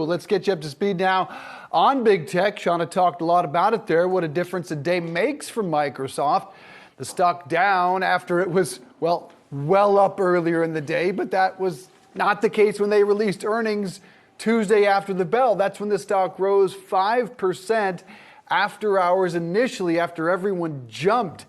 Let's get you up to speed now on big tech. Shauna talked a lot about it there. What a difference a day makes for Microsoft. The stock down after it was, well up earlier in the day, but that was not the case when they released earnings Tuesday after the bell. That's when the stock rose 5% after hours initially, after everyone jumped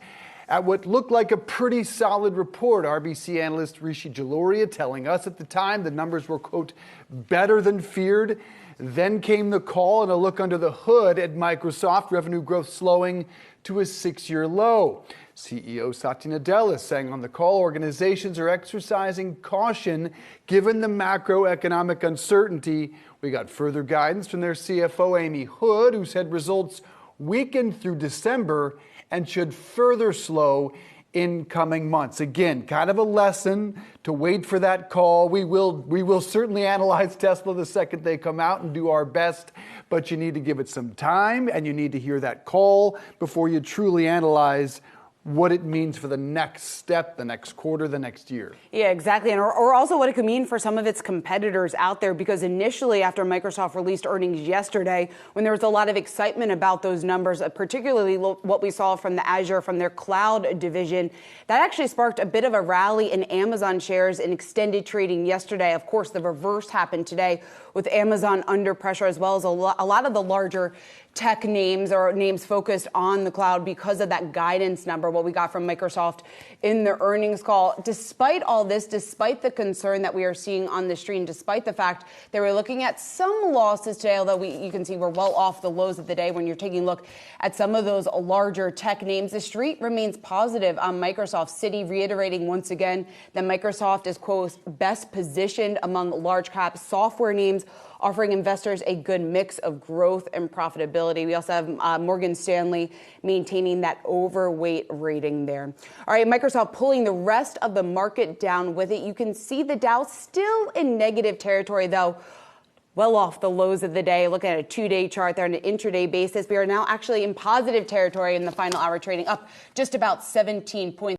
at what looked like a pretty solid report. RBC analyst Rishi Jaluria telling us at the time the numbers were, quote, better than feared. Then came the call and a look under the hood at Microsoft, revenue growth slowing to a 6-year low. CEO Satya Nadella saying on the call organizations are exercising caution given the macroeconomic uncertainty. We got further guidance from their CFO Amy Hood, who said results weakened through December and should further slow in coming months. Again, kind of a lesson to wait for that call. We will certainly analyze Tesla the second they come out and do our best, but you need to give it some time and you need to hear that call before you truly analyze what it means for the next step, the next quarter, the next year. Yeah, exactly. And or also what it could mean for some of its competitors out there, because initially after Microsoft released earnings yesterday, when there was a lot of excitement about those numbers, particularly what we saw from the Azure, from their cloud division, that actually sparked a bit of a rally in Amazon shares in extended trading yesterday. Of course, the reverse happened today with Amazon under pressure, as well as a lot of the larger tech names or names focused on the cloud because of that guidance number, what we got from Microsoft in the earnings call. Despite all this, despite the concern that we are seeing on the street, despite the fact that we're looking at some losses today, although you can see we're well off the lows of the day when you're taking a look at some of those larger tech names, the street remains positive on Microsoft. Citi reiterating once again that Microsoft is, quote, best positioned among large cap software names, offering investors a good mix of growth and profitability. We also have Morgan Stanley maintaining that overweight rating there. All right, Microsoft pulling the rest of the market down with it. You can see the Dow still in negative territory, though, well off the lows of the day. Looking at a 2-day chart there on an intraday basis, we are now actually in positive territory in the final hour trading, up just about 17 points.